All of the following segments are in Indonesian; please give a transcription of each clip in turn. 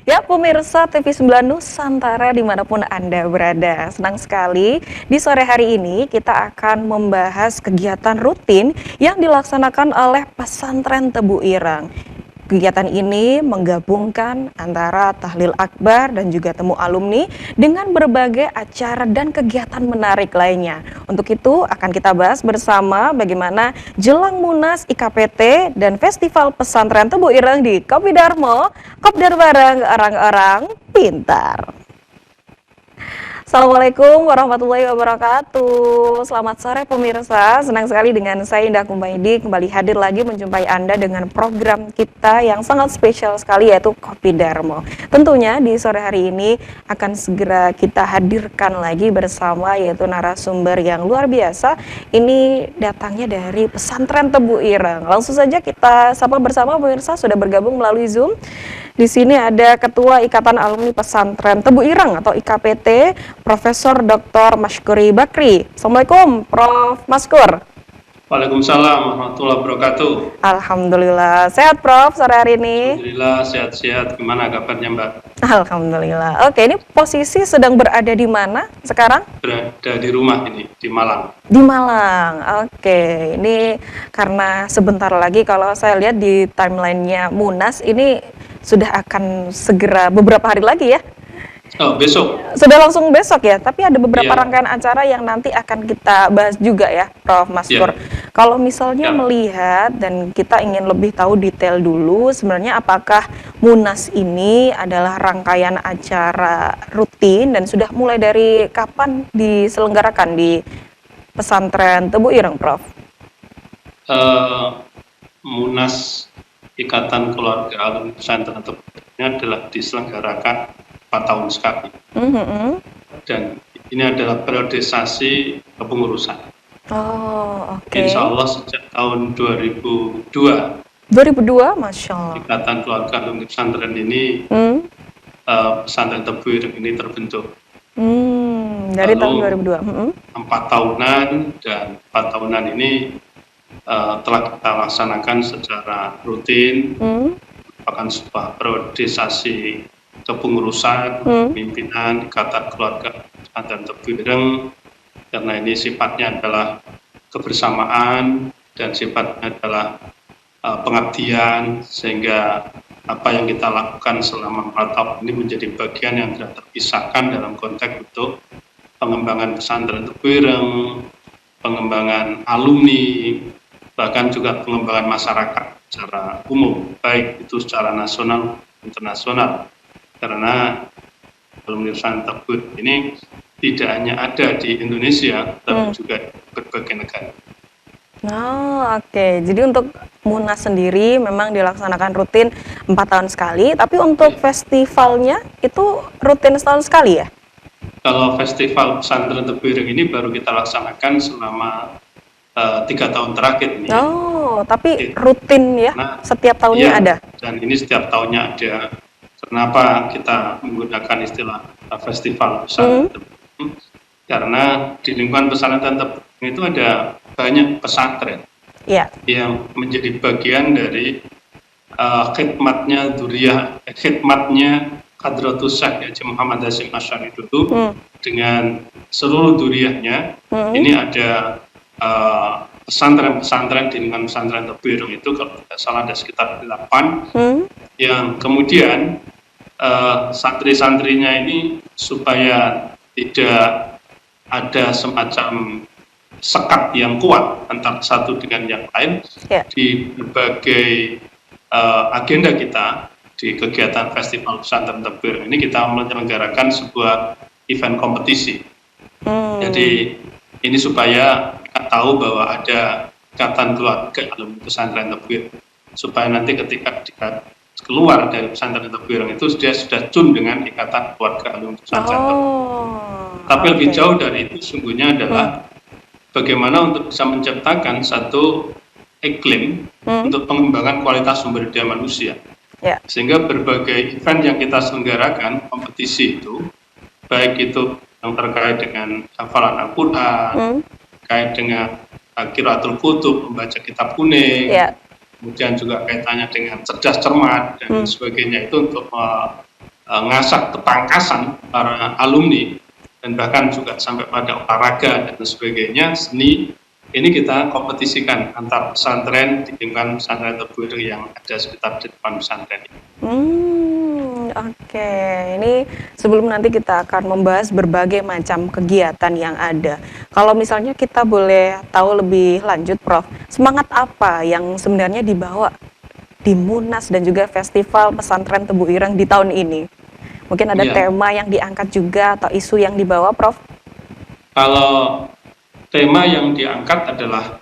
Ya, pemirsa TV9 Nusantara dimanapun Anda berada. Senang sekali di sore hari ini kita akan membahas kegiatan rutin yang dilaksanakan oleh Pesantren Tebu Ireng. Kegiatan ini menggabungkan antara tahlil akbar dan juga temu alumni dengan berbagai acara dan kegiatan menarik lainnya. Untuk itu akan kita bahas bersama bagaimana jelang Munas IKPT dan Festival Pesantren Tebu Ireng di Kopi Darmo, Kopdar bareng orang-orang pintar. Assalamualaikum warahmatullahi wabarakatuh. Selamat sore pemirsa, senang sekali dengan saya Indah Kumaidi kembali hadir lagi menjumpai Anda dengan program kita yang sangat spesial sekali yaitu Kopi Darmo. Tentunya di sore hari ini akan segera kita hadirkan lagi bersama yaitu narasumber yang luar biasa. Ini datangnya dari Pesantren Tebu Ireng. Langsung saja kita sapa bersama pemirsa sudah bergabung melalui Zoom. Di sini ada Ketua Ikatan Alumni Pesantren Tebu Ireng atau IKPT, Profesor Dr. Maskuri Bakri. Assalamualaikum, Prof. Maskur. Waalaikumsalam warahmatullahi wabarakatuh. Alhamdulillah. Sehat, Prof, sore hari ini? Alhamdulillah, sehat-sehat. Gimana kabarnya, Mbak? Alhamdulillah. Oke, ini posisi sedang berada di mana sekarang? Berada di rumah ini, di Malang. Di Malang. Oke, ini karena sebentar lagi kalau saya lihat di timeline-nya Munas ini sudah akan segera beberapa hari lagi ya. Oh, besok? Sudah langsung besok ya, tapi ada beberapa rangkaian acara yang nanti akan kita bahas juga ya, Prof. Maskur. Kalau misalnya melihat dan kita ingin lebih tahu detail dulu, sebenarnya apakah Munas ini adalah rangkaian acara rutin dan sudah mulai dari kapan diselenggarakan di Pesantren Tebu Ireng, Prof? Munas Ikatan Keluarga Alumni Pesantren Tebu Ireng adalah diselenggarakan 4 tahun sekali. Dan ini adalah periodisasi kepengurusan. Oh, oke. Insya Allah sejak tahun 2002. 2002, Masya Allah. Ikatan Keluarga Alumni Pesantren ini, Pesantren Tebu Ireng ini terbentuk. Dari tahun 2002. 4 tahunan dan 4 tahunan ini telah kita laksanakan secara rutin, merupakan sebuah periodisasi kepengurusan, pimpinan Ikatan Keluarga Pesantren Tebu Ireng, karena ini sifatnya adalah kebersamaan dan sifatnya adalah pengabdian, sehingga apa yang kita lakukan selama 4 tahun ini menjadi bagian yang tidak terpisahkan dalam konteks untuk pengembangan pesantren Tebu Ireng, pengembangan alumni, bahkan juga pengembangan masyarakat secara umum, baik itu secara nasional internasional. Karena alumni pesantren Tebu Ireng ini tidak hanya ada di Indonesia, tapi juga di berbagai negara. Oh, oke. Jadi untuk Munas sendiri memang dilaksanakan rutin 4 tahun sekali, tapi untuk festivalnya itu rutin setahun sekali ya? Kalau festival pesantren Tebu Ireng ini baru kita laksanakan selama 3 tahun terakhir ini. Oh, tapi rutin ya? Nah, setiap tahunnya ada? Dan ini setiap tahunnya ada. Kenapa kita menggunakan istilah festival pesantren Tebu Ireng? Karena di lingkungan pesantren Tebu Ireng itu ada banyak pesantren yang menjadi bagian dari khidmatnya Dzurriyyah, khidmatnya Hadratus Syekh Haji Muhammad Hasyim Asy'ari dulu dengan seluruh dzurriyyahnya. Ini ada pesantren-pesantren di lingkungan pesantren Tebu Ireng itu kalau tidak salah ada sekitar 8 yang kemudian santri-santrinya ini supaya tidak ada semacam sekat yang kuat antara satu dengan yang lain, di berbagai agenda kita di kegiatan Festival Pesantren Tebu Ireng ini kita menyelenggarakan sebuah event kompetisi. Jadi ini supaya kita tahu bahwa ada Ikatan Keluarga Alumni Pesantren Tebu Ireng, supaya nanti ketika keluar dari Pesantren Tebu Ireng itu dia sudah tune dengan Ikatan Keluarga Alumni Pesantren Tebu Ireng. Tapi lebih jauh dari itu sungguhnya adalah bagaimana untuk bisa menciptakan satu iklim untuk pengembangan kualitas sumber daya manusia. Sehingga berbagai event yang kita selenggarakan, kompetisi itu, baik itu yang terkait dengan hafalan Al-Quran, terkait dengan Qiraatul Kutub, membaca kitab kuning, kemudian juga kaitannya dengan cerdas cermat dan sebagainya, itu untuk ngasah ketangkasan para alumni dan bahkan juga sampai pada olahraga dan sebagainya, seni, ini kita kompetisikan antar pesantren di lingkungan pesantren Tebu Ireng yang ada sekitar di depan pesantren. Oke. Ini sebelum nanti kita akan membahas berbagai macam kegiatan yang ada. Kalau misalnya kita boleh tahu lebih lanjut, Prof, semangat apa yang sebenarnya dibawa di Munas dan juga Festival Pesantren Tebu Ireng di tahun ini? Mungkin ada tema yang diangkat juga atau isu yang dibawa, Prof? Kalau tema yang diangkat adalah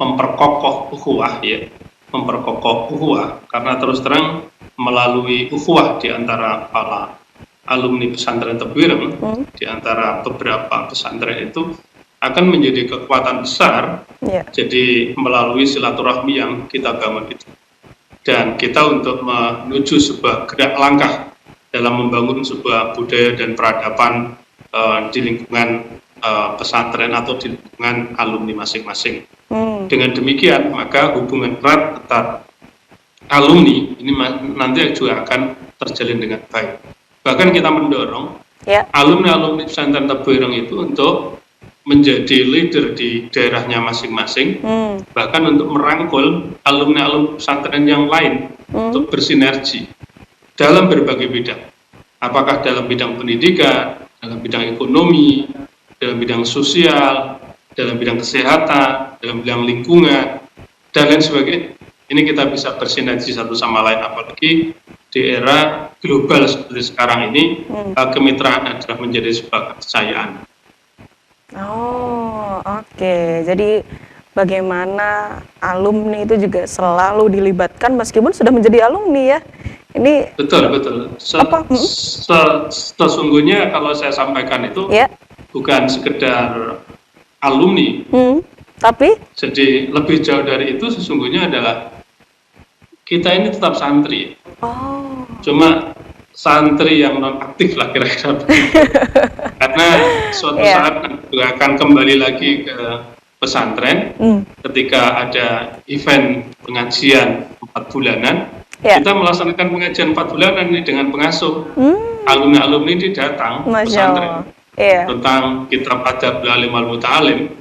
memperkokoh ukhuwah, ya, memperkokoh ukhuwah, karena terus terang melalui ukhuwah di antara para alumni pesantren Tebu Ireng, di antara beberapa pesantren itu akan menjadi kekuatan besar. Jadi melalui silaturahmi yang kita bangun itu, dan kita untuk menuju sebuah gerak langkah dalam membangun sebuah budaya dan peradaban di lingkungan pesantren atau di lingkungan alumni masing-masing. Dengan demikian, maka hubungan erat antar alumni ini nanti juga akan terjalin dengan baik. Bahkan kita mendorong alumni-alumni pesantren Tebu Ireng itu untuk menjadi leader di daerahnya masing-masing, bahkan untuk merangkul alumni-alumni pesantren yang lain untuk bersinergi dalam berbagai bidang. Apakah dalam bidang pendidikan, dalam bidang ekonomi, dalam bidang sosial, dalam bidang kesehatan, dalam bidang lingkungan, dan lain sebagainya. Ini kita bisa bersinergi satu sama lain, apalagi di era global seperti sekarang ini, kemitraan adalah menjadi sebuah keniscayaan. Oke. Jadi bagaimana alumni itu juga selalu dilibatkan meskipun sudah menjadi alumni, ya? Ini betul. Sesungguhnya kalau saya sampaikan itu bukan sekedar alumni, tapi jadi lebih jauh dari itu sesungguhnya adalah kita ini tetap santri. Cuma santri yang non aktif lah kira-kira begitu. Karena suatu saat juga akan kembali lagi ke pesantren ketika ada event pengajian 4 bulanan. Kita melaksanakan pengajian 4 bulanan ini dengan pengasuh. Alumni-alumni ini datang pesantren tentang kitab adab alim al-muta'alim.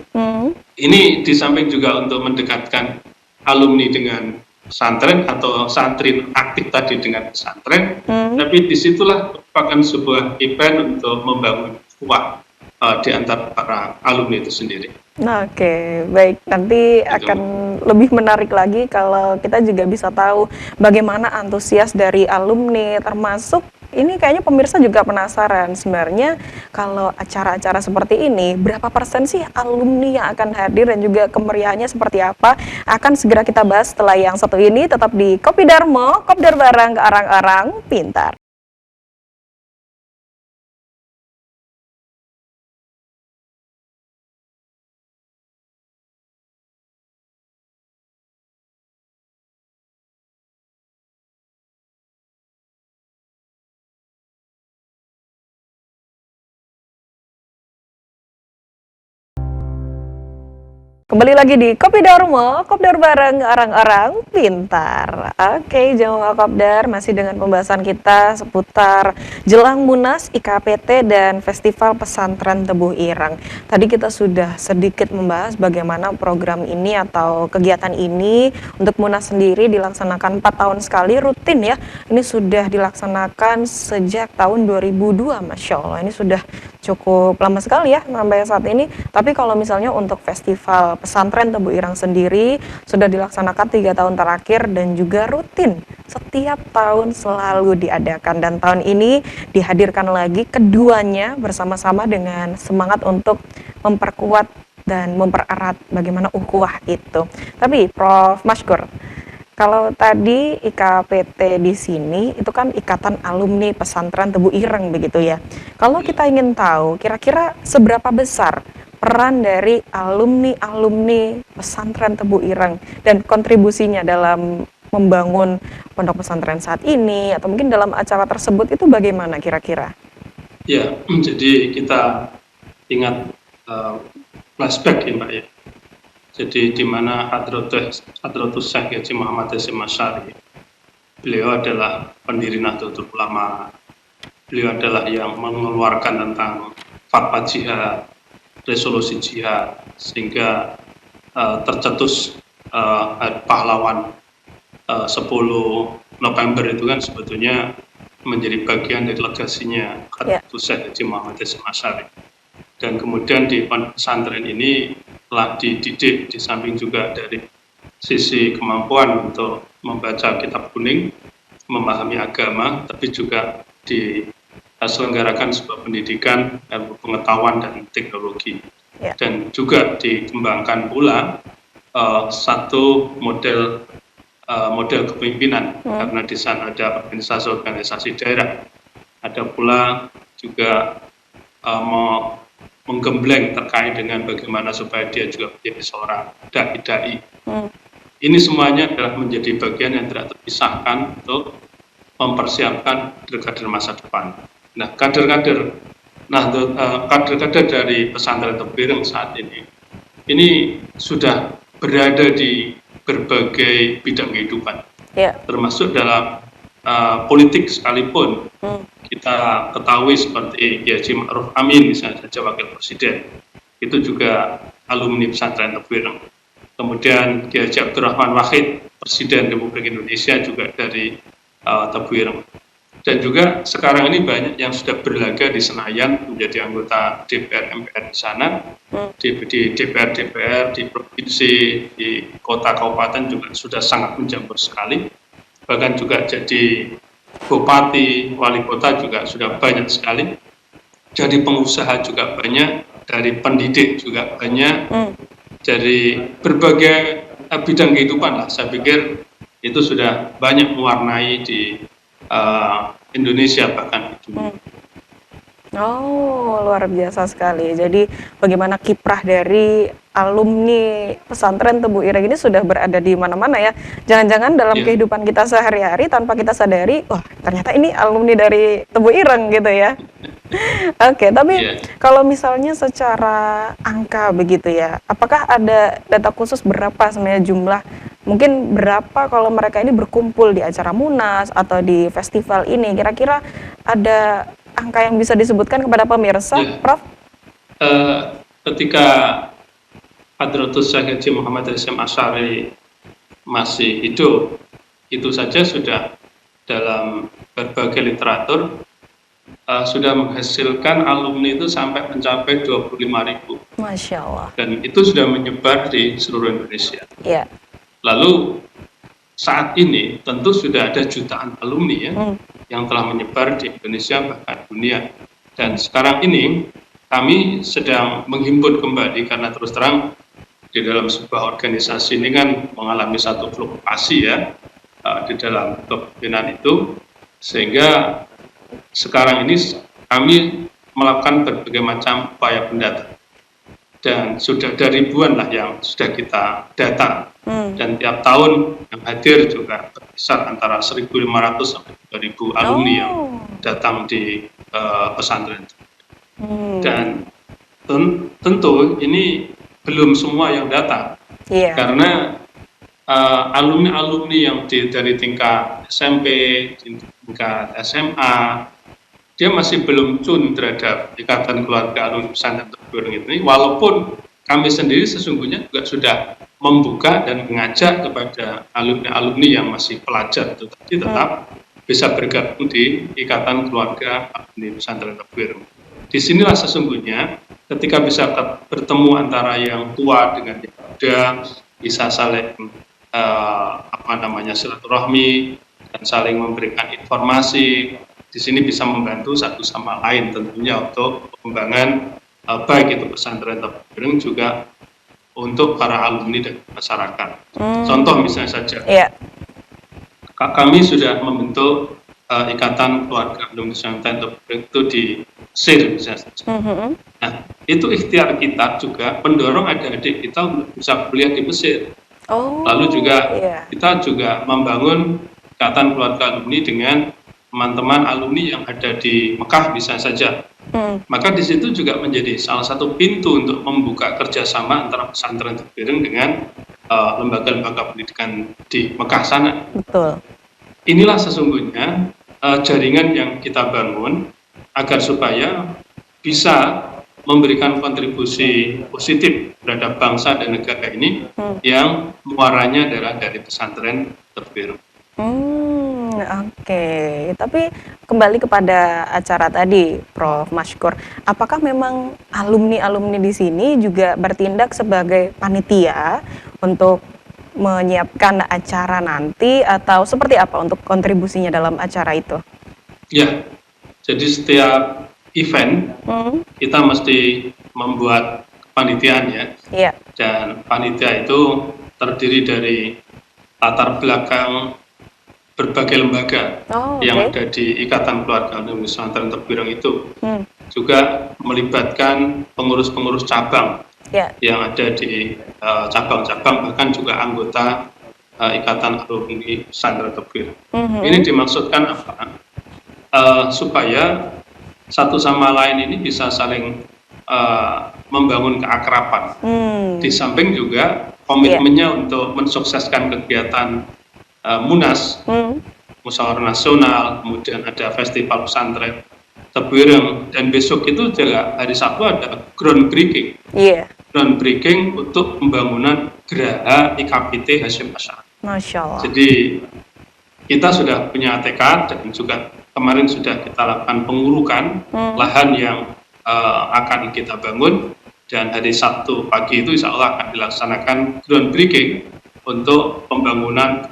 Ini di samping juga untuk mendekatkan alumni dengan pesantren atau santri aktif tadi dengan pesantren, tapi disitulah merupakan sebuah event untuk membangun ukhuwah di antara para alumni itu sendiri. Oke, baik. Nanti akan lebih menarik lagi kalau kita juga bisa tahu bagaimana antusias dari alumni, termasuk ini kayaknya pemirsa juga penasaran sebenarnya kalau acara-acara seperti ini berapa persen sih alumni yang akan hadir dan juga kemeriahannya seperti apa, akan segera kita bahas setelah yang satu ini. Tetap di Kopi Darmo, Kopdar bareng ke orang-orang pintar. Kembali lagi di Kopi Darmo, Kopdar bareng orang-orang pintar. Oke, jamaah Kopdar, masih dengan pembahasan kita seputar jelang Munas, IKPT, dan Festival Pesantren Tebu Ireng. Tadi kita sudah sedikit membahas bagaimana program ini atau kegiatan ini untuk Munas sendiri dilaksanakan 4 tahun sekali, rutin ya. Ini sudah dilaksanakan sejak tahun 2002, Masya Allah. Ini sudah cukup lama sekali ya sampai saat ini. Tapi kalau misalnya untuk Festival Pesantren Tebu Ireng sendiri sudah dilaksanakan 3 tahun terakhir dan juga rutin setiap tahun selalu diadakan, dan tahun ini dihadirkan lagi keduanya bersama-sama dengan semangat untuk memperkuat dan mempererat bagaimana ukhuwah itu. Tapi Prof Mashkur, kalau tadi IKPT di sini itu kan Ikatan Alumni Pesantren Tebu Ireng begitu ya. Kalau kita ingin tahu kira-kira seberapa besar peran dari alumni Pesantren Tebu Ireng dan kontribusinya dalam membangun pondok pesantren saat ini, atau mungkin dalam acara tersebut itu bagaimana kira-kira? Ya, jadi kita ingat flashback ya Mbak ya. Jadi di mana Hadratus Syekh Haji Muhammad Hasyim Asy'ari, beliau adalah pendiri Nahdlatul Ulama beliau adalah yang mengeluarkan tentang fatwa jihad, resolusi jihad, sehingga tercetus pahlawan 10 November itu kan sebetulnya menjadi bagian dari legasinya Khadijah Haji Muhammad Hasyim Asy'ari. Dan kemudian di pesantren ini telah dididik di samping juga dari sisi kemampuan untuk membaca kitab kuning, memahami agama, tapi juga diselenggarakan sebuah pendidikan, ilmu pengetahuan dan teknologi. Dan juga dikembangkan pula satu model kepemimpinan, karena di sana ada organisasi daerah, ada pula juga menggembleng terkait dengan bagaimana supaya dia juga menjadi seorang dai. Ini semuanya adalah menjadi bagian yang tidak terpisahkan untuk mempersiapkan kader masa depan. Nah, kader-kader dari pesantren Tebuireng saat ini sudah berada di berbagai bidang kehidupan, termasuk dalam politik sekalipun. Kita ketahui seperti Haji Ma'ruf Amin misalnya saja Wakil Presiden, itu juga alumni pesantren Tebuireng. Kemudian Haji Abdurrahman Wahid, Presiden Republik Indonesia, juga dari Tebuireng. Dan juga sekarang ini banyak yang sudah berlaga di Senayan menjadi anggota DPR MPR di sana, di DPR, di provinsi, di kota kabupaten juga sudah sangat menjamur sekali. Bahkan juga jadi bupati, wali kota juga sudah banyak sekali. Jadi pengusaha juga banyak, dari pendidik juga banyak, dari berbagai bidang kehidupan lah. Saya pikir itu sudah banyak mewarnai di Indonesia bahkan di dunia. Oh, luar biasa sekali. Jadi bagaimana kiprah dari alumni pesantren Tebuireng ini sudah berada di mana-mana ya. Jangan-jangan dalam kehidupan kita sehari-hari tanpa kita sadari, wah ternyata ini alumni dari Tebuireng gitu ya. Oke, tapi kalau misalnya secara angka begitu ya, apakah ada data khusus berapa sebenarnya jumlah, mungkin berapa kalau mereka ini berkumpul di acara Munas atau di festival ini, kira-kira ada angka yang bisa disebutkan kepada pemirsa, Prof? Ketika Hadratus Syekh Haji Muhammad Hasyim Asy'ari masih hidup, itu saja sudah dalam berbagai literatur sudah menghasilkan alumni itu sampai mencapai 25.000. Masya Allah. Dan itu sudah menyebar di seluruh Indonesia. Iya. Lalu saat ini tentu sudah ada jutaan alumni yang telah menyebar di Indonesia bahkan dunia. Dan sekarang ini kami sedang menghimpun kembali, karena terus terang di dalam sebuah organisasi ini kan mengalami satu fluktuasi ya di dalam kepemimpinan itu, sehingga sekarang ini kami melakukan berbagai macam upaya pendataan. Dan sudah ada ribuan lah yang sudah kita data. Dan tiap tahun yang hadir juga berkisar antara 1.500 sampai 2.000 alumni yang datang di pesantren. Dan tentu ini belum semua yang datang, karena alumni-alumni yang dari tingkat SMP, tingkat SMA, dia masih belum tune terhadap ikatan keluarga alumni pesantren Tebuireng ini, walaupun kami sendiri sesungguhnya juga sudah membuka dan mengajak kepada alumni-alumni yang masih pelajar itu tadi tetap bisa bergabung di ikatan keluarga alumni pesantren Tebuireng. Disinilah sesungguhnya ketika bisa bertemu antara yang tua dengan yang muda, bisa saling silaturahmi dan saling memberikan informasi. Di sini bisa membantu satu sama lain tentunya untuk pengembangan baik itu pesantren Tebuireng juga untuk para alumni dan masyarakat. Contoh misalnya saja, kami sudah membentuk ikatan keluarga alumni pesantren Tebuireng itu di Mesir misalnya saja. Nah, itu ikhtiar kita juga mendorong adik-adik kita untuk bisa kuliah di Mesir. Lalu juga kita juga membangun ikatan keluarga alumni dengan teman-teman alumni yang ada di Mekah bisa saja. Maka di situ juga menjadi salah satu pintu untuk membuka kerjasama antara pesantren Tebuireng dengan lembaga-lembaga pendidikan di Mekah sana. Betul. Inilah sesungguhnya jaringan yang kita bangun agar supaya bisa memberikan kontribusi positif terhadap bangsa dan negara ini yang muaranya adalah dari pesantren Tebue Ireng. Oke. Tapi kembali kepada acara tadi, Prof. Mashkur, apakah memang alumni-alumni di sini juga bertindak sebagai panitia untuk menyiapkan acara nanti, atau seperti apa untuk kontribusinya dalam acara itu? Ya, jadi setiap event kita mesti membuat kepanitiaan ya. Iya. Dan panitia itu terdiri dari latar belakang berbagai lembaga yang ada di Ikatan Keluarga Alumni Pesantren Tebue Ireng itu. Juga melibatkan pengurus-pengurus cabang yang ada di cabang-cabang, bahkan juga anggota Ikatan Alumni Pesantren Tebue Ireng. Ini dimaksudkan apa? Supaya satu sama lain ini bisa saling membangun keakraban. Di samping juga komitmennya untuk mensukseskan kegiatan Munas, Musyawarah Nasional, kemudian ada Festival Pesantren Tebue Ireng, dan besok itu juga hari Sabtu ada groundbreaking. Groundbreaking untuk pembangunan Geraha IKPT Hasyim Asy'ari. Masya Allah. Jadi kita sudah punya tekad dan juga kemarin sudah kita lakukan pengurukan lahan yang akan kita bangun, dan hari Sabtu pagi itu insya Allah akan dilaksanakan groundbreaking untuk pembangunan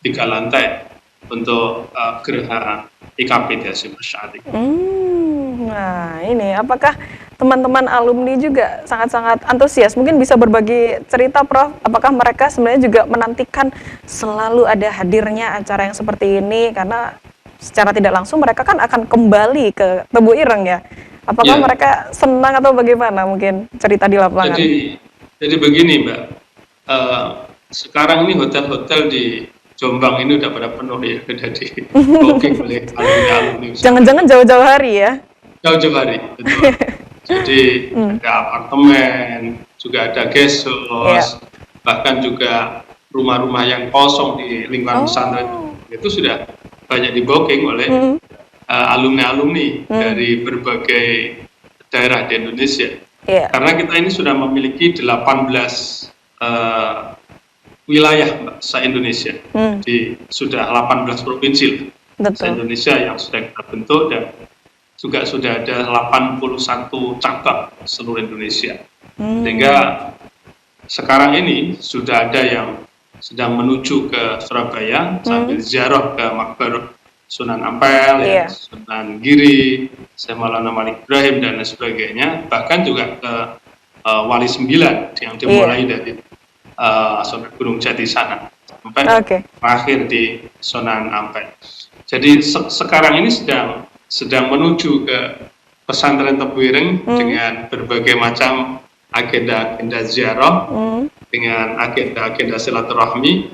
3 lantai untuk Geraha IKPT Hasyim Asy'ari. Nah ini, apakah teman-teman alumni juga sangat-sangat antusias? Mungkin bisa berbagi cerita, Prof. Apakah mereka sebenarnya juga menantikan selalu ada hadirnya acara yang seperti ini? Karena secara tidak langsung mereka kan akan kembali ke Tebue Ireng ya. Apakah mereka senang atau bagaimana? Mungkin cerita di lapangan. Jadi begini, Mbak. Sekarang ini hotel-hotel di Jombang ini udah pada penuh ya, udah di booking oleh alumni. Jangan-jangan jauh-jauh hari ya? Jauh-jauh hari, betul. Jadi ada apartemen, juga ada guest house, bahkan juga rumah-rumah yang kosong di lingkungan pesantren itu sudah banyak di booking oleh alumni-alumni dari berbagai daerah di Indonesia. Karena kita ini sudah memiliki 18 wilayah, Mbak, se-Indonesia. Sudah 18 provinsi se-Indonesia yang sudah kita bentuk, dan juga sudah ada 81 cabang seluruh Indonesia. Sehingga sekarang ini sudah ada yang sedang menuju ke Surabaya sambil ziarah ke Makbarah Sunan Ampel, Sunan Giri, Syekh Maulana Malik Ibrahim, dan sebagainya. Bahkan juga ke Wali 9 yang dimulai dari Sunan Gunung Jati sana sampai terakhir di Sunan Ampel. Jadi sekarang ini sedang menuju ke pesantren Tebue Ireng dengan berbagai macam agenda-agenda ziarah, dengan agenda-agenda silaturahmi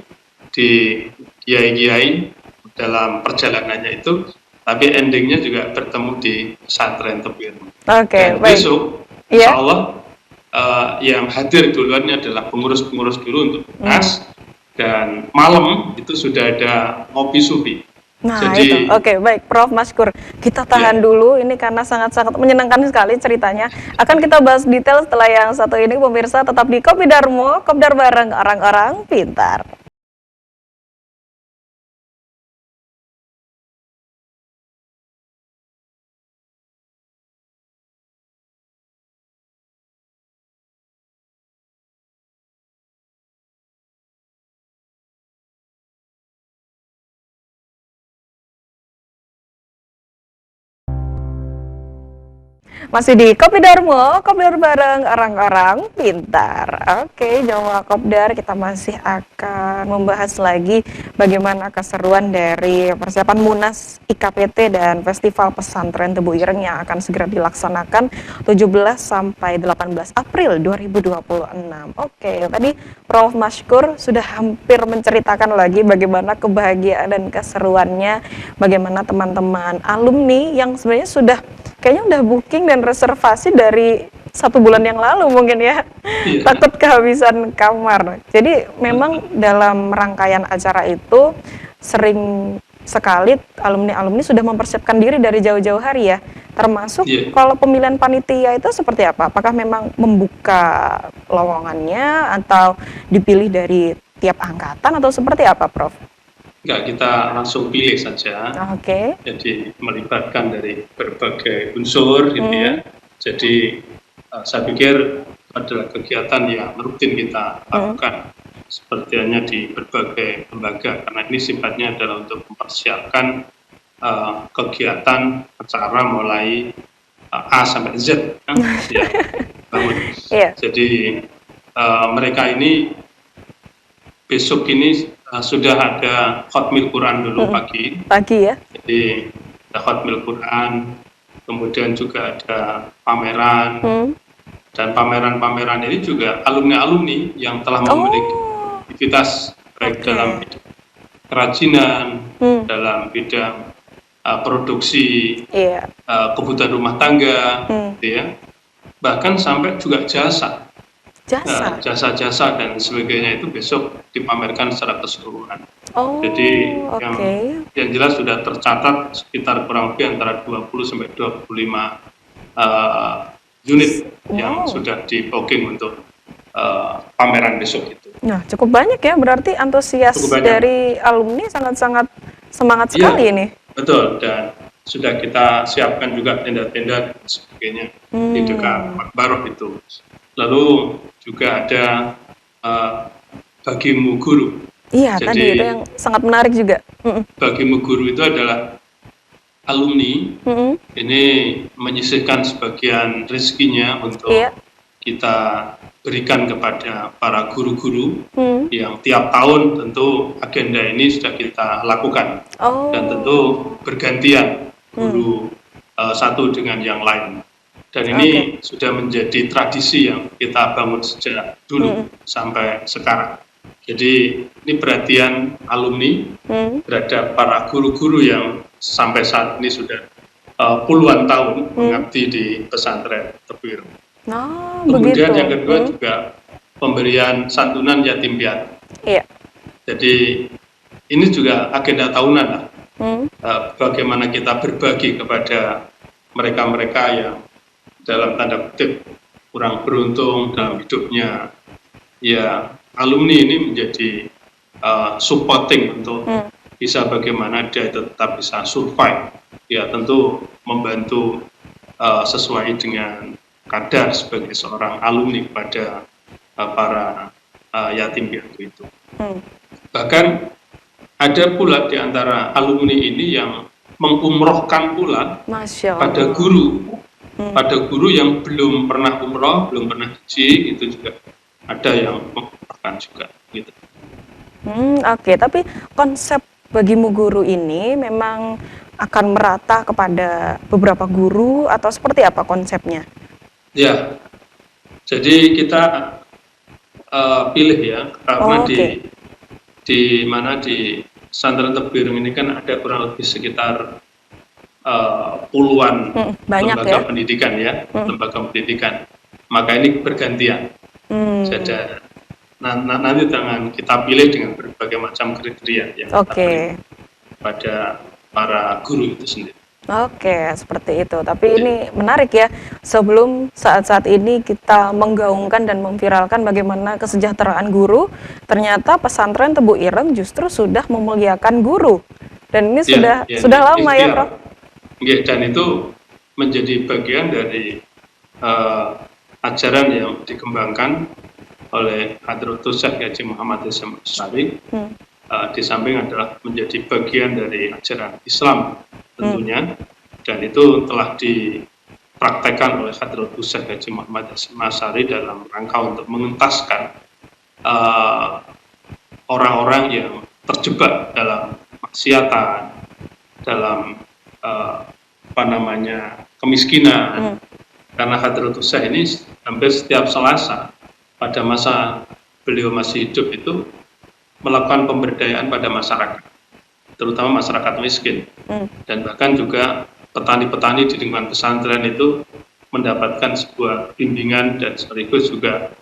di kiai-kiai dalam perjalanannya itu, tapi endingnya juga bertemu di pesantren Tebue Ireng. Dan besok, insya Allah yang hadir duluannya adalah pengurus-pengurus dulu untuk Munas, dan malam itu sudah ada ngopi sufi. Nah jadi, itu, baik Prof. Mashkur, kita tahan dulu ini karena sangat-sangat menyenangkan sekali ceritanya. Akan kita bahas detail setelah yang satu ini, pemirsa. Tetap di Kopi Darmo, Kopdar bareng orang-orang pintar. Masih di Kopi Darmo, Kopdar bareng orang-orang pintar. Oke, jamaah Kopdar, kita masih akan membahas lagi bagaimana keseruan dari persiapan Munas IKPT dan Festival Pesantren Tebue Ireng yang akan segera dilaksanakan 17 sampai 18 April 2026. Oke, tadi Prof. Mashkur sudah hampir menceritakan lagi bagaimana kebahagiaan dan keseruannya, bagaimana teman-teman alumni yang sebenarnya kayaknya udah booking dan reservasi dari 1 bulan yang lalu mungkin ya, takut kehabisan kamar. Jadi memang dalam rangkaian acara itu sering sekali alumni-alumni sudah mempersiapkan diri dari jauh-jauh hari ya. Termasuk kalau pemilihan panitia itu seperti apa? Apakah memang membuka lowongannya atau dipilih dari tiap angkatan atau seperti apa, Prof? Enggak, kita langsung pilih saja. Oke. Jadi melibatkan dari berbagai unsur gitu ya. Jadi saya pikir adalah kegiatan yang rutin kita lakukan seperti halnya di berbagai lembaga, karena ini sifatnya adalah untuk mempersiapkan kegiatan acara mulai A sampai Z ya, bangun. Jadi mereka ini besok ini sudah ada khotmil Quran dulu pagi ya. Jadi ada khotmil Quran, kemudian juga ada pameran, dan pameran-pameran ini juga alumni-alumni yang telah memiliki aktivitas baik dalam bidang kerajinan, dalam bidang produksi, kebutuhan rumah tangga, gitu ya. Bahkan sampai juga jasa-jasa dan sebagainya itu besok dipamerkan secara keseluruhan. Jadi yang jelas sudah tercatat sekitar kurang lebih antara 20 sampai 25 unit yang sudah di booking untuk pameran besok itu. Nah, cukup banyak ya, berarti antusias dari alumni sangat-sangat semangat sekali ini. Betul, dan sudah kita siapkan juga tenda-tenda dan sebagainya di dekat Makbaroh itu. Lalu juga ada Bagimu Guru. Iya, jadi, tadi itu yang sangat menarik juga. Bagimu Guru itu adalah alumni, ini menyisihkan sebagian rezekinya untuk kita berikan kepada para guru-guru yang tiap tahun tentu agenda ini sudah kita lakukan, dan tentu bergantian guru satu dengan yang lain. Dan ini sudah menjadi tradisi yang kita bangun sejak dulu sampai sekarang. Jadi ini perhatian alumni terhadap para guru-guru yang sampai saat ini sudah puluhan tahun mengabdi di pesantren Tebu Ireng. Kemudian yang kedua juga pemberian santunan yatim piatu. Jadi ini juga agenda tahunan lah. Bagaimana kita berbagi kepada mereka-mereka yang dalam tanda kutip kurang beruntung dalam hidupnya. Ya, alumni ini menjadi supporting untuk bisa bagaimana dia tetap bisa survive. Ya, tentu membantu sesuai dengan kadar sebagai seorang alumni kepada para yatim piatu itu. Bahkan ada pula di antara alumni ini yang mengumrohkan pula pada guru yang belum pernah umroh, belum pernah haji, itu juga ada yang mengumrohkan juga gitu. Tapi konsep Bagimu Guru ini memang akan merata kepada beberapa guru atau seperti apa konsepnya? Ya, jadi kita pilih ya, karena di pesantren Tebu Ireng ini kan ada kurang lebih sekitar puluhan lembaga pendidikan ya, lembaga pendidikan. Maka ini bergantian. Jadi nanti jangan kita pilih dengan berbagai macam kriteria yang pada para guru itu sendiri. Seperti itu. Tapi ini menarik ya. Sebelum saat-saat ini kita menggaungkan dan memviralkan bagaimana kesejahteraan guru, ternyata pesantren Tebu Ireng justru sudah memuliakan guru. Dan ini sudah lama ya, Prof? Dan itu menjadi bagian dari ajaran yang dikembangkan oleh Hadratus Syekh Haji Muhammad Hasyim Asy'ari. Di samping adalah menjadi bagian dari ajaran Islam tentunya, dan itu telah dipraktekkan oleh Hadratus Syekh Haji Muhammad Hasyim Asy'ari dalam rangka untuk mengentaskan orang-orang yang terjebak dalam maksiatan, dalam kemiskinan. Karena Hadratus Syekh ini hampir setiap Selasa pada masa beliau masih hidup itu melakukan pemberdayaan pada masyarakat, terutama masyarakat miskin, dan bahkan juga petani-petani di lingkungan pesantren itu mendapatkan sebuah bimbingan dan sekaligus juga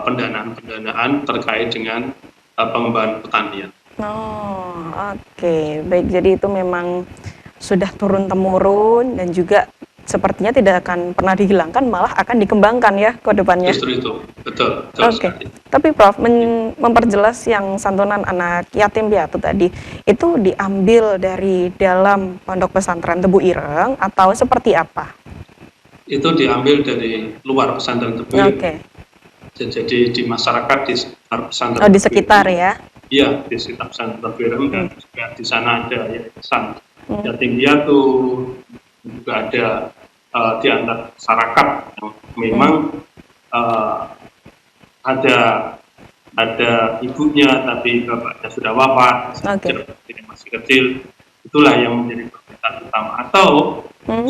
pendanaan terkait dengan pengembangan pertanian. Oh, oke. Baik, jadi itu memang sudah turun-temurun dan juga sepertinya tidak akan pernah dihilangkan, malah akan dikembangkan ya ke depannya. Justru itu, betul, betul Oke. sekali. Tapi Prof, memperjelas yang santunan anak yatim piatu tadi, itu diambil dari dalam pondok pesantren Tebu Ireng atau seperti apa? Itu diambil dari luar pesantren Tebu Ireng. Oke. Jadi di masyarakat di sekitar Oh, pesantren di Tebu Ireng, sekitar ya? iya di sekitar pesantren Tebu Ireng, dan juga di sana ada yayasan Hmm. yatim piatu, juga ada di antara masyarakat yang memang ada ibunya tapi bapaknya sudah wafat, Oke. masih kecil, itulah yang menjadi prioritas utama. Atau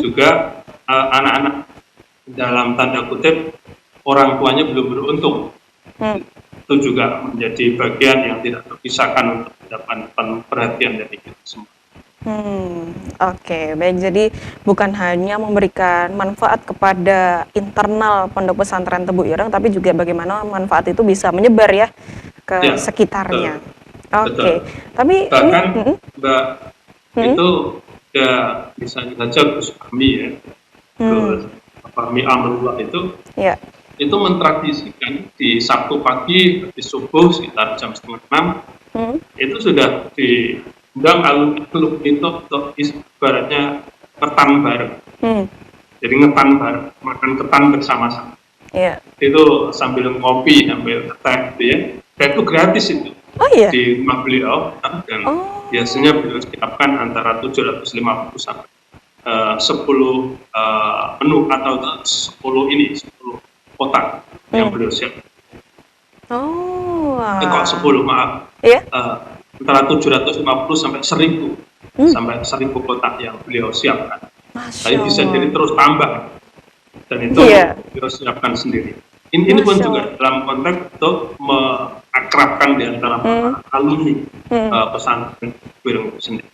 juga anak-anak dalam tanda kutip orang tuanya belum beruntung, itu juga menjadi bagian yang tidak terpisahkan untuk mendapatkan perhatian dari kita semua. Oke, baik. Jadi bukan hanya memberikan manfaat kepada internal pondok pesantren Tebu Ireng, tapi juga bagaimana manfaat itu bisa menyebar ya ke Ya, sekitarnya. betul, betul. Oke, tapi ini, Bahkan Mbak, itu ya misalnya saja Gus Fahmi ya, Gus Fahmi Amrullah ya, itu mentradisikan di Sabtu pagi, di subuh sekitar jam 5:30, itu sudah diundang alumni itu untuk ibaratnya ketan bareng. Jadi ngetan bareng, makan ketan bersama-sama. iya. Itu sambil ngopi, sambil teh gitu ya. Dan itu gratis itu Oh iya. di rumah beliau, dan Oh, biasanya beliau siapkan antara 750 sampai 10 menu atau 10 kotak yang beliau siapkan. oh, Kok 10, maaf. iya. Antara 750 sampai 1000 sampai 1000 kotak yang beliau siapkan. Tapi Masya bisa jadi Allah. terus tambah, dan itu Iya. beliau siapkan sendiri. Ini pun Masya Allah. juga dalam konteks untuk mengakrabkan di antara para alumni pesantren Wireng itu sendiri.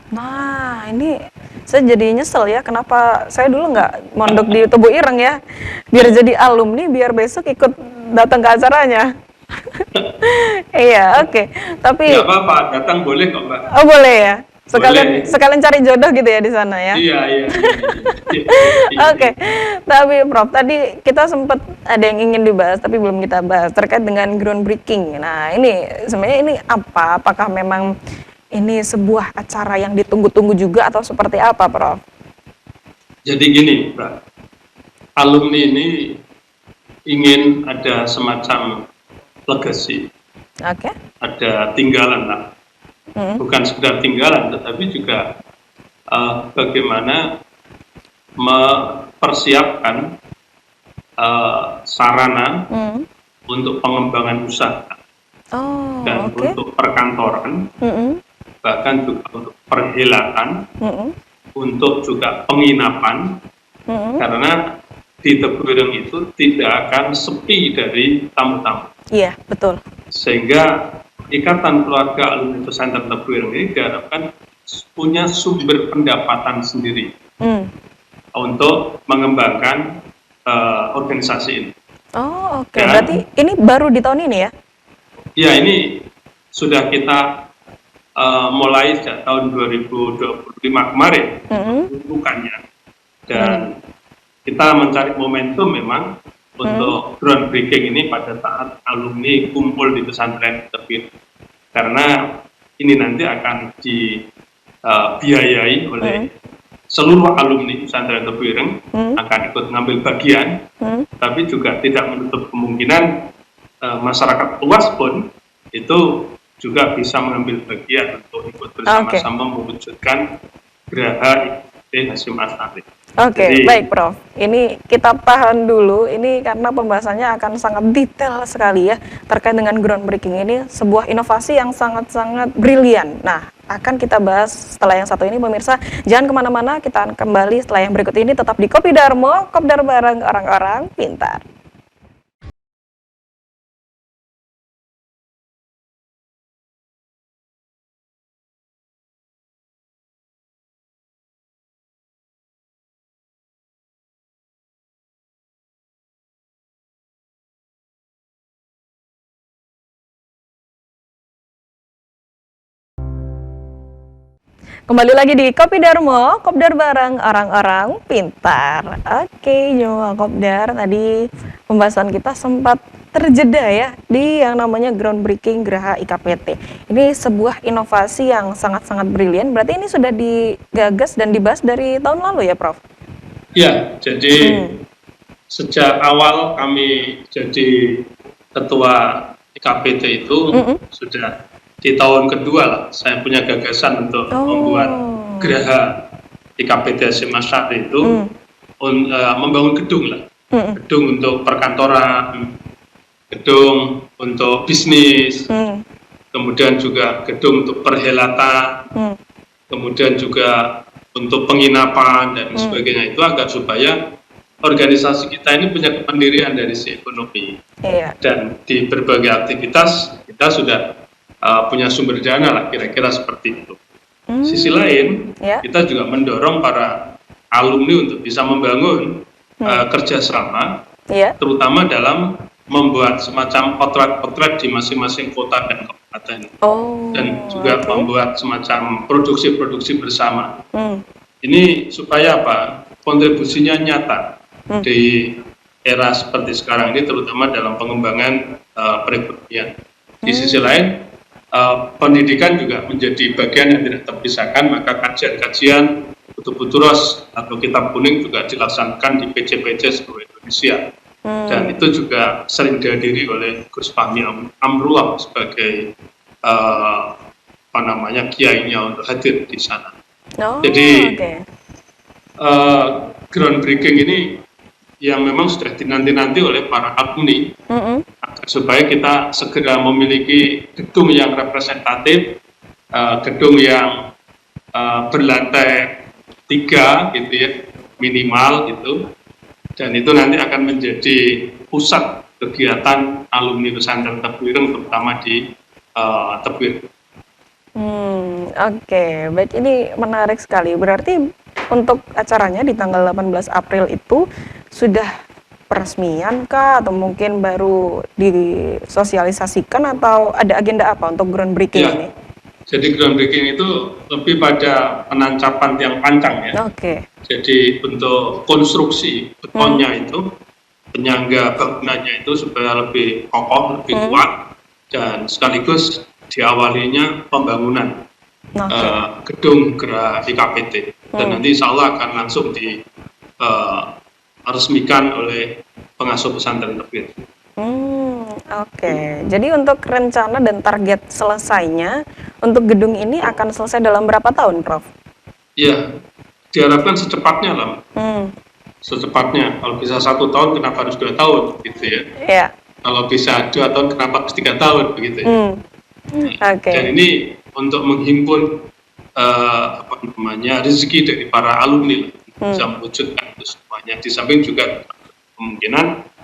Nah, ini saya jadi nyesel ya, kenapa saya dulu nggak mondok di Tebu Ireng ya, biar jadi alumni, biar besok ikut datang ke acaranya. Iya, oke. Nggak Tapi, apa-apa, datang boleh kok Mbak. oh boleh ya? Sekalian, Boleh. sekalian cari jodoh gitu ya di sana ya? Iya, iya, iya, iya. Oke, tapi Prof, tadi kita sempat ada yang ingin dibahas, tapi belum kita bahas, terkait dengan groundbreaking. Nah, ini sebenarnya ini apa? Apakah memang ini sebuah acara yang ditunggu-tunggu juga atau seperti apa, Prof? Jadi gini, Mbak, alumni ini ingin ada semacam legacy, Oke. ada tinggalan lah. Bukan sekedar tinggalan, tetapi juga bagaimana mempersiapkan sarana untuk pengembangan usaha Oh, dan oke. untuk perkantoran, bahkan juga untuk perhelatan, untuk juga penginapan, karena di Tebu Ireng itu tidak akan sepi dari tamu-tamu. Iya, betul. Sehingga ikatan keluarga alumni pesantren Tebu Ireng ini diharapkan punya sumber pendapatan sendiri untuk mengembangkan organisasi ini. Oh, oke. Dan Berarti ini baru di tahun ini ya? ya, ini sudah kita mulai sejak tahun 2025 kemarin bukannya, dan kita mencari momentum memang untuk groundbreaking ini pada saat alumni kumpul di pesantren Tebu Ireng, karena ini nanti akan dibiayai oleh seluruh alumni pesantren Tebu Ireng, akan ikut mengambil bagian, tapi juga tidak menutup kemungkinan masyarakat luas pun itu juga bisa mengambil bagian untuk ikut bersama-sama mewujudkan Geraha IKT Hasyim Asy'ari. Oke, baik Prof. Ini kita tahan dulu, ini karena pembahasannya akan sangat detail sekali ya, terkait dengan groundbreaking ini, sebuah inovasi yang sangat-sangat brilian. Nah, akan kita bahas setelah yang satu ini, pemirsa. Jangan kemana-mana, kita akan kembali setelah yang berikut ini, tetap di Kopi Darmo, Kopdar bareng orang-orang pintar. Kembali lagi di Kopi Darmo, Kopdar bareng orang-orang pintar. Oke, nyoba Kopdar, tadi pembahasan kita sempat terjeda ya di yang namanya groundbreaking Geraha IKPT. Ini sebuah inovasi yang sangat-sangat brilian. Berarti ini sudah digagas dan dibahas dari tahun lalu ya, Prof? Ya, jadi sejak awal kami jadi ketua IKPT itu sudah di tahun kedua lah saya punya gagasan untuk membuat Geraha IKPT SMA Syari itu membangun gedung lah, gedung untuk perkantoran, gedung untuk bisnis, kemudian juga gedung untuk perhelatan, kemudian juga untuk penginapan dan sebagainya, itu agar supaya organisasi kita ini punya kemandirian dari sisi ekonomi. Dan di berbagai aktivitas kita sudah punya sumber dana lah, kira-kira seperti itu. Sisi lain, kita juga mendorong para alumni untuk bisa membangun kerjasama, terutama dalam membuat semacam potret-potret di masing-masing kota dan kabupaten, dan juga membuat semacam produksi-produksi bersama. Ini supaya apa? Kontribusinya nyata di era seperti sekarang ini, terutama dalam pengembangan perekonomian. Di sisi lain, pendidikan juga menjadi bagian yang tidak terpisahkan, maka kajian-kajian Butuh-Buturos atau kitab kuning juga dilaksanakan di PJ-PJ seluruh Indonesia. Dan itu juga sering dihadiri oleh Gus Fahmi Amrullah sebagai kiainya untuk hadir di sana. Jadi groundbreaking ini yang memang sudah dinanti-nanti oleh para alumni, supaya kita segera memiliki gedung yang representatif, gedung yang berlantai 3 gitu ya, minimal gitu, dan itu nanti akan menjadi pusat kegiatan alumni pesantren Tebuireng, terutama di Tebuireng. Baik, ini menarik sekali. Berarti untuk acaranya di tanggal 18 April itu sudah peresmian kah, atau mungkin baru disosialisasikan, atau ada agenda apa untuk groundbreaking ini? Jadi groundbreaking itu lebih pada penancapan tiang pancang ya. Jadi untuk konstruksi betonnya itu, penyangga bangunannya itu supaya lebih kokoh, lebih kuat, dan sekaligus diawalinya pembangunan gedung Geraha IKPT, dan nanti insya Allah akan langsung diresmikan oleh pengasuh pesantren Tebuireng. Jadi untuk rencana dan target selesainya untuk gedung ini akan selesai dalam berapa tahun, Prof? Ya, diharapkan secepatnya lah. Secepatnya. Kalau bisa 1 tahun, kenapa harus 2 tahun, gitu ya? Kalau bisa 2 tahun, kenapa harus 3 tahun, begitu ya? Dan ini untuk menghimpun rezeki dari para alumni, bisa mewujudkan itu semuanya. Di samping juga kemungkinan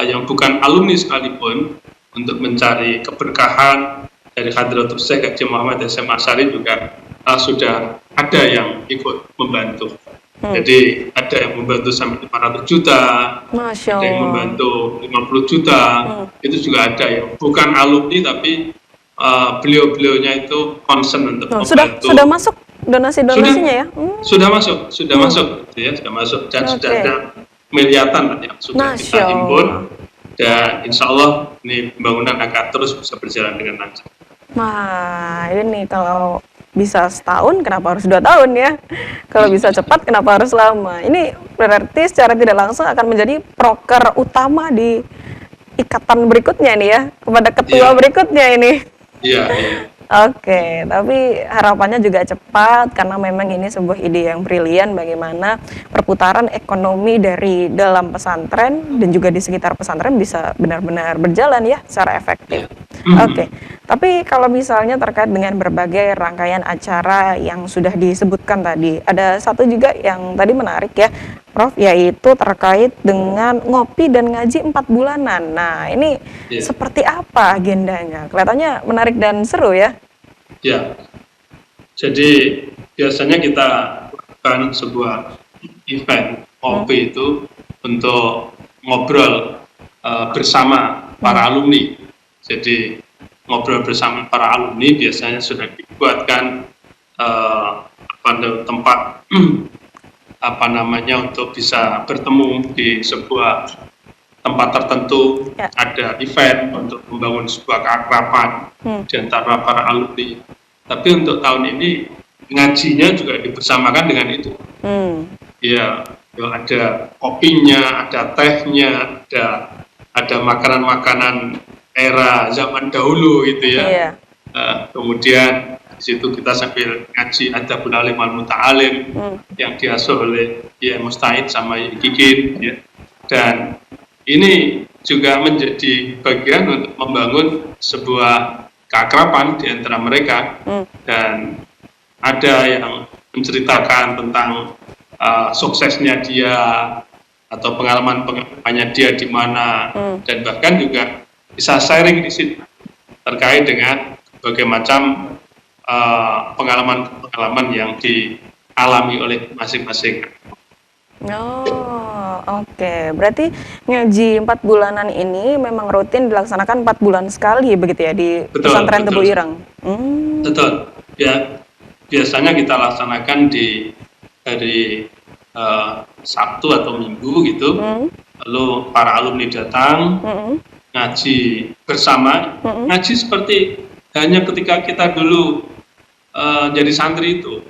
yang bukan alumni sekalipun untuk mencari keberkahan dari Hadratus Syekh Haji Muhammad SMA Syari juga sudah ada yang ikut membantu. Jadi ada yang membantu sampai 500 juta, ada yang membantu 50 juta, itu juga ada yang bukan alumni tapi beliau-beliaunya itu concern untuk membantu. Sudah masuk donasi-donasinya ya? Sudah masuk, dan sudah ada miliatan yang sudah kita himpun, dan insya Allah ini pembangunan akan terus bisa berjalan dengan lancar. Ini kalau bisa setahun, kenapa harus 2 tahun ya? Kalau bisa cepat, kenapa harus lama? Ini berarti secara tidak langsung akan menjadi proker utama di ikatan berikutnya nih ya, kepada ketua berikutnya ini. Tapi harapannya juga cepat, karena memang ini sebuah ide yang brilian bagaimana perputaran ekonomi dari dalam pesantren dan juga di sekitar pesantren bisa benar-benar berjalan ya secara efektif. Tapi kalau misalnya terkait dengan berbagai rangkaian acara yang sudah disebutkan tadi, ada satu juga yang tadi menarik ya, Prof, yaitu terkait dengan ngopi dan ngaji 4 bulanan. Nah, ini seperti apa agendanya? Kelihatannya menarik dan seru ya? Jadi biasanya kita lakukan sebuah event ngopi itu untuk ngobrol bersama para alumni. Jadi ngobrol bersama para alumni biasanya sudah dibuatkan pada tempat apa namanya untuk bisa bertemu di sebuah tempat tertentu, ada event untuk membangun sebuah keakraban di antara para alumni. Tapi untuk tahun ini ngajinya juga dibersamakan dengan itu. Ya, ada kopinya, ada tehnya, ada makanan-makanan era zaman dahulu gitu ya. Kemudian di situ kita sambil ngaji ada Alim Al-Muta'alim yang diasuh oleh ya Mustahid sama Kikin ya. Dan ini juga menjadi bagian untuk membangun sebuah keakraban di antara mereka. Dan ada yang menceritakan tentang suksesnya dia atau pengalamannya dia di mana, dan bahkan juga bisa sharing di situ terkait dengan berbagai macam pengalaman-pengalaman yang dialami oleh masing-masing. Oh, oke. Berarti ngaji 4 bulanan ini memang rutin dilaksanakan 4 bulan sekali begitu ya di pesantren Tebu Ireng. Betul. Ya, biasanya kita laksanakan di hari Sabtu atau Minggu gitu. Lalu para alumni datang ngaji bersama. Ngaji seperti hanya ketika kita dulu jadi santri itu.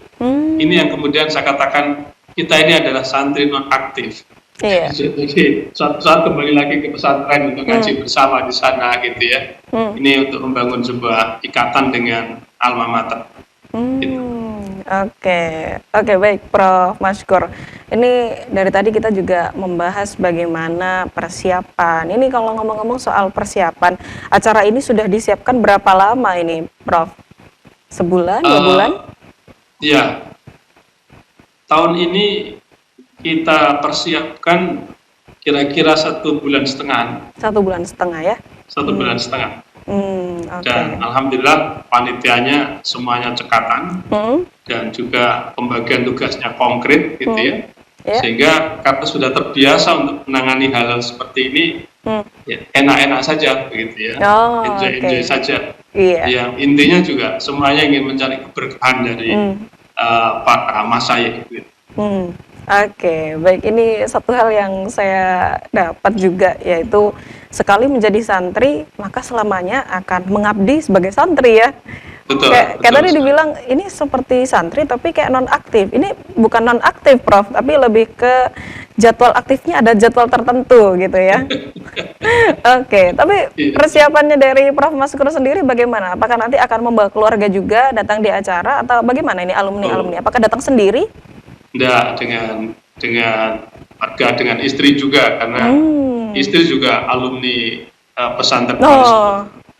Ini yang kemudian saya katakan kita ini adalah santri non aktif. Jadi suatu saat kembali lagi ke pesantren untuk ngaji bersama di sana gitu ya. Ini untuk membangun sebuah ikatan dengan alma mater. Gitu. Oke, baik Prof Maskur. Ini dari tadi kita juga membahas bagaimana persiapan. Ini kalau ngomong-ngomong soal persiapan, acara ini sudah disiapkan berapa lama ini, Prof? Sebulan, 2 bulan? Ya, tahun ini kita persiapkan kira-kira 1,5 bulan. 1,5 bulan ya? 1,5 bulan. Dan alhamdulillah panitianya semuanya cekatan dan juga pembagian tugasnya konkret gitu ya. Sehingga karena sudah terbiasa untuk menangani hal-hal seperti ini, ya, enak-enak saja begitu ya. Enjoy saja. Yang intinya juga semuanya ingin mencari keberkahan dari para masyayikh gitu. Oke, baik. Ini satu hal yang saya dapat juga, yaitu sekali menjadi santri, maka selamanya akan mengabdi sebagai santri ya. Betul. Kayak tadi dibilang ini seperti santri tapi kayak non aktif. Ini bukan non aktif, Prof, tapi lebih ke jadwal aktifnya ada jadwal tertentu gitu ya. Oke, tapi persiapannya dari Prof Maskur sendiri bagaimana? Apakah nanti akan membawa keluarga juga datang di acara atau bagaimana ini alumni? Apakah datang sendiri? Enggak, dengan warga, dengan istri juga, karena istri juga alumni pesantren.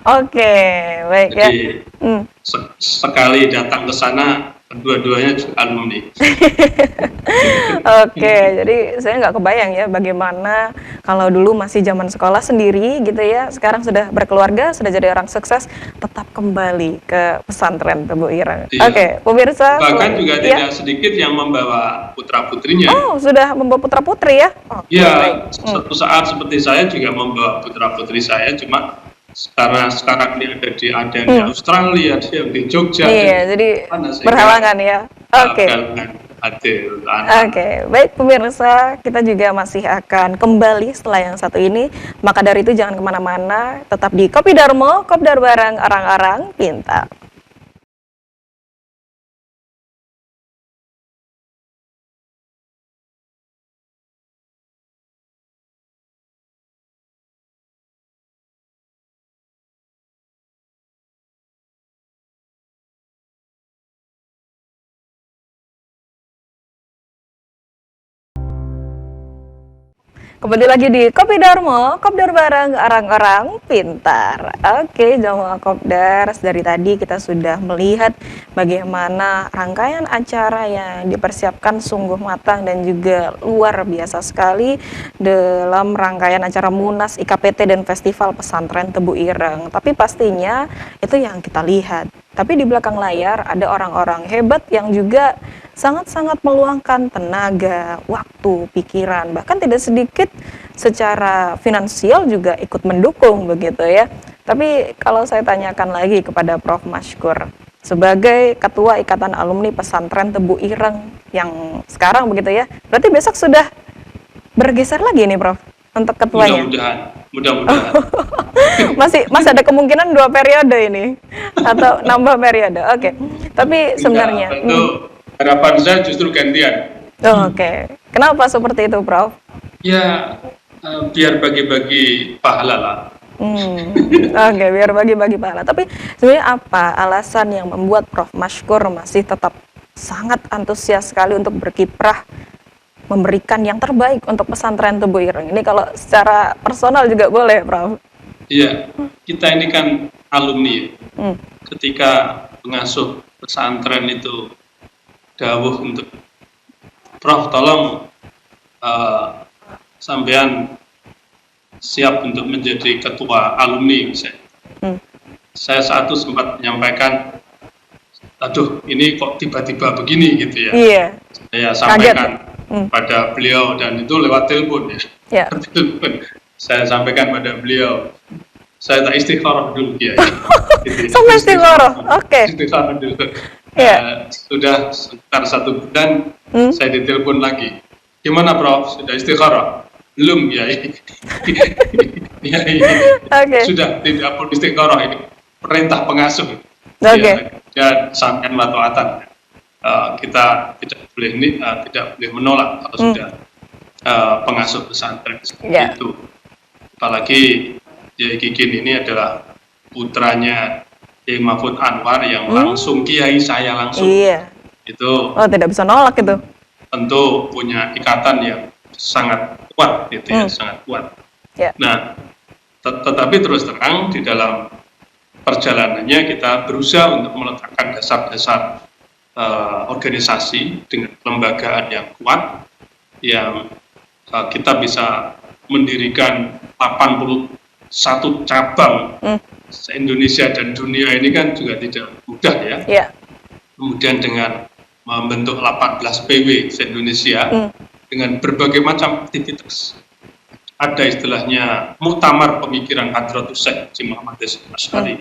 Oke, baik. Jadi, ya. Sekali datang ke sana, dua-duanya juga alumni. Oke, jadi saya nggak kebayang ya bagaimana kalau dulu masih zaman sekolah sendiri gitu ya, sekarang sudah berkeluarga, sudah jadi orang sukses, tetap kembali ke pesantren Tebu Ireng. Oke, pemirsa. Bahkan juga tidak sedikit yang membawa putra-putrinya. Oh, sudah membawa putra-putri ya? Iya, suatu saat seperti saya juga membawa putra-putri saya, cuma karena sekarang ini ada yang di Australia, ada yang di Jogja. Iya, jadi berhalangan ya. Oke. Oke, baik pemirsa, kita juga masih akan kembali setelah yang satu ini. Maka dari itu jangan kemana-mana, tetap di Kopi Darmo, Kopdar bareng orang-orang pintar. Kembali lagi di Kopi Darmo, Kopdar bareng orang-orang pintar. Oke, jamaah Kopdar, dari tadi kita sudah melihat bagaimana rangkaian acara yang dipersiapkan sungguh matang dan juga luar biasa sekali dalam rangkaian acara Munas IKPT dan Festival Pesantren Tebu Ireng. Tapi pastinya itu yang kita lihat. Tapi di belakang layar ada orang-orang hebat yang juga sangat-sangat meluangkan tenaga, waktu, pikiran, bahkan tidak sedikit secara finansial juga ikut mendukung begitu ya. Tapi kalau saya tanyakan lagi kepada Prof Maskur, sebagai Ketua Ikatan Alumni Pesantren Tebu Ireng yang sekarang begitu ya. Berarti besok sudah bergeser lagi nih Prof untuk ketuanya. Mudah-mudahan. masih ada kemungkinan 2 periode ini atau nambah periode. Oke. Tapi sebenarnya itu harapan saya justru gantian. Oke. Kenapa seperti itu, Prof? Ya, biar bagi-bagi pahala lah. Oke, biar bagi-bagi pahala. Tapi sebenarnya apa alasan yang membuat Prof Mashkur masih tetap sangat antusias sekali untuk berkiprah memberikan yang terbaik untuk pesantren Tebu Ireng? Ini kalau secara personal juga boleh, Prof. Iya, kita ini kan alumni. Ketika pengasuh pesantren itu dawuh untuk Prof, tolong sampean siap untuk menjadi ketua alumni misalnya. Saya saat itu sempat menyampaikan, aduh ini kok tiba-tiba begini gitu ya. Iya. Saya sampaikan pada beliau dan itu lewat telepon ya. Telepon. Saya sampaikan pada beliau, saya tak istikharah dulu ya. Sampai istikharah, oke. Istikharah dulu. Sudah sekitar 1 bulan saya ditelepon lagi. Gimana Prof? Sudah istikharah? Belum ya. Sudah tidak perlu istikharah, ini perintah pengasuh. Dan sampean wa ta'atan. Kita tidak boleh menolak kalau sudah pengasuh pesantren seperti itu. Apalagi Kiai Kikin ini adalah putranya Kiai Mahfud Anwar yang langsung kiai saya langsung. Itu tidak bisa nolak itu. Tentu punya ikatan yang sangat kuat gitu ya, sangat kuat. Nah, tetapi terus terang di dalam perjalanannya kita berusaha untuk meletakkan dasar-dasar organisasi dengan kelembagaan yang kuat, yang kita bisa mendirikan 81 cabang se-Indonesia dan dunia ini kan juga tidak mudah ya. Kemudian dengan membentuk 18 PW se-Indonesia dengan berbagai macam aktivitas. Ada istilahnya Muktamar Pemikiran Hadratus Syekh Haji Muhammad Asy'ari.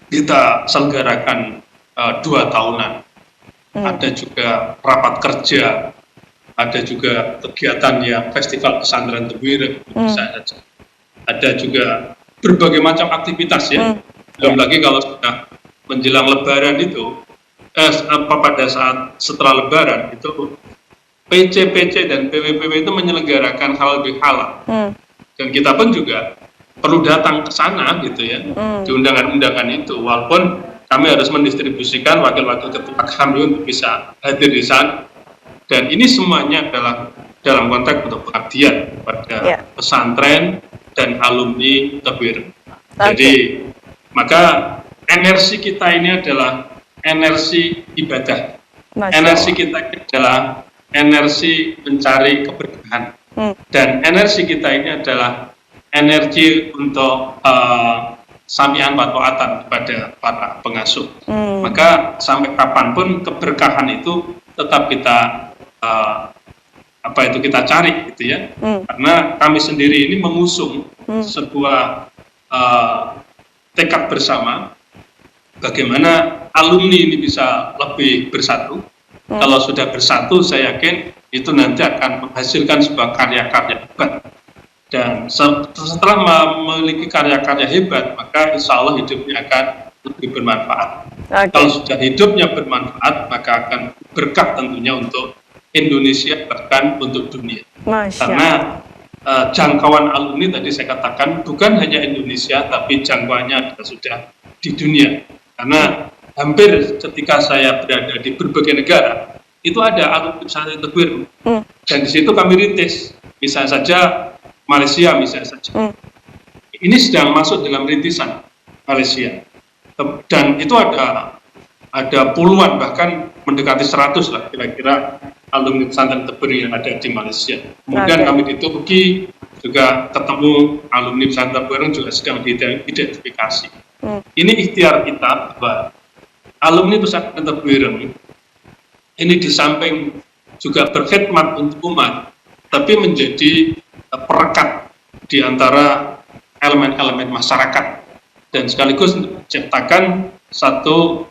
Kita selenggarakan 2 tahunan. Ada juga rapat kerja, ada juga kegiatan yang festival pesantren Tebu Ireng, ada juga berbagai macam aktivitas ya. Belum lagi kalau sudah menjelang Lebaran itu, pada saat setelah Lebaran itu PC dan PW itu menyelenggarakan halal bihalal, dan kita pun juga perlu datang ke sana gitu ya, di undangan-undangan itu, walaupun kami harus mendistribusikan wakil-wakil ketua kami untuk bisa hadir di sana. Dan ini semuanya adalah dalam konteks untuk pengabdian pada pesantren dan alumni Tebu Ireng. Jadi maka energi kita ini adalah energi ibadah. Energi kita ini adalah energi mencari keberkahan. Dan energi kita ini adalah energi untuk sami'an wa ta'atan kepada para pengasuh. Maka sampai kapanpun keberkahan itu tetap kita kita cari gitu ya. Karena kami sendiri ini mengusung sebuah tekad bersama bagaimana alumni ini bisa lebih bersatu. Kalau sudah bersatu, saya yakin itu nanti akan menghasilkan sebuah karya-karya hebat. Dan setelah memiliki karya-karya hebat, maka insya Allah hidupnya akan lebih bermanfaat. Kalau sudah hidupnya bermanfaat, maka akan berkah tentunya untuk Indonesia, bahkan untuk dunia. Karena jangkauan alumni tadi saya katakan bukan hanya Indonesia, tapi jangkauannya sudah di dunia. Karena hampir ketika saya berada di berbagai negara, itu ada alumni pesantren Tebu Ireng. Dan di situ kami rintis, misalnya saja Malaysia misalnya saja. Ini sedang masuk dalam rintisan Malaysia. Dan itu ada puluhan, bahkan mendekati 100 lah kira-kira alumni pesantren Tebu Ireng yang ada di Malaysia. Kemudian kami di Turki juga ketemu alumni pesantren Tebu Ireng juga sedang diidentifikasi. Ini ikhtiar kita bahwa alumni pesantren Tebu Ireng ini di samping juga berkhidmat untuk umat, tapi menjadi perekat di antara elemen-elemen masyarakat dan sekaligus menciptakan satu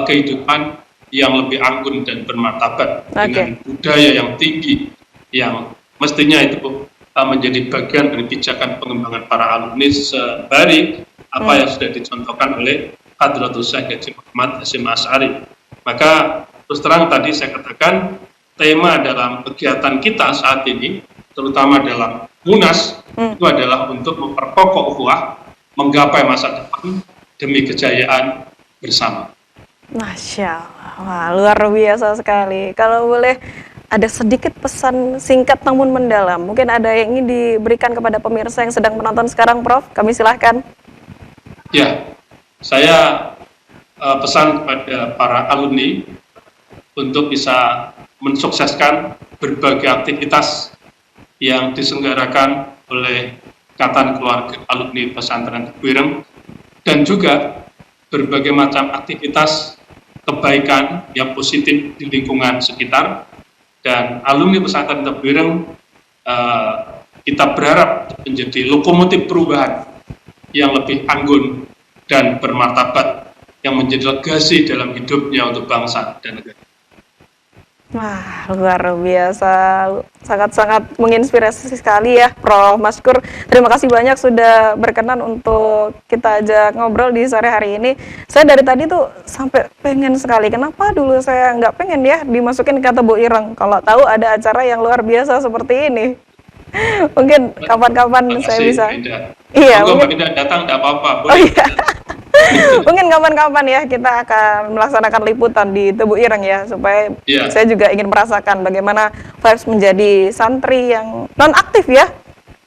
kehidupan yang lebih anggun dan bermartabat dengan budaya yang tinggi yang mestinya itu menjadi bagian dari pijakan pengembangan para alumni sembari apa yang sudah dicontohkan oleh Hadratul Syekh Haji Muhammad Hasyim Asy'ari. Maka terus terang tadi saya katakan tema dalam kegiatan kita saat ini, terutama dalam Munas, itu adalah untuk memperkokoh ukhuwah, menggapai masa depan demi kejayaan bersama. Masya Allah, wah, luar biasa sekali. Kalau boleh ada sedikit pesan singkat namun mendalam, mungkin ada yang ingin diberikan kepada pemirsa yang sedang menonton sekarang, Prof. Kami silahkan. Ya, saya pesan kepada para alumni untuk bisa mensukseskan berbagai aktivitas yang diselenggarakan oleh Ikatan Keluarga Alumni Pesantren Tebu Ireng, dan juga berbagai macam aktivitas kebaikan yang positif di lingkungan sekitar. Dan alumni Pesantren Tebu Ireng kita berharap menjadi lokomotif perubahan yang lebih anggun dan bermartabat, yang menjadi legasi dalam hidupnya untuk bangsa dan negara. Wah, luar biasa, sangat-sangat menginspirasi sekali ya, Prof. Maskur. Terima kasih banyak sudah berkenan untuk kita ajak ngobrol di sore hari ini. Saya dari tadi tuh sampai pengen sekali, kenapa dulu saya nggak pengen ya dimasukin ke Tebu Ireng, kalau tahu ada acara yang luar biasa seperti ini. Mungkin kapan-kapan saya bisa. Iya, mungkin tidak datang, tidak apa-apa. Oh iya. Mungkin kapan-kapan ya kita akan melaksanakan liputan di Tebu Ireng ya, supaya saya juga ingin merasakan bagaimana vibes menjadi santri yang non aktif ya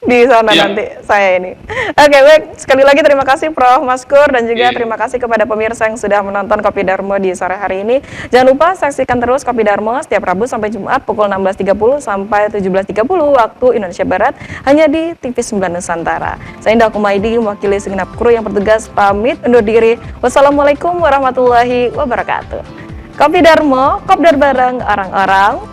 di sana nanti saya ini. Oke, baik, sekali lagi terima kasih Prof. Maskur, dan juga terima kasih kepada pemirsa yang sudah menonton Kopi Darmo di sore hari ini. Jangan lupa saksikan terus Kopi Darmo setiap Rabu sampai Jumat pukul 16.30 sampai 17.30 waktu Indonesia Barat hanya di TV 9 Nusantara. Saya Indah Kumaidi mewakili segenap kru yang bertugas pamit undur diri. Wassalamualaikum warahmatullahi wabarakatuh. Kopi Darmo, kopdar bareng orang-orang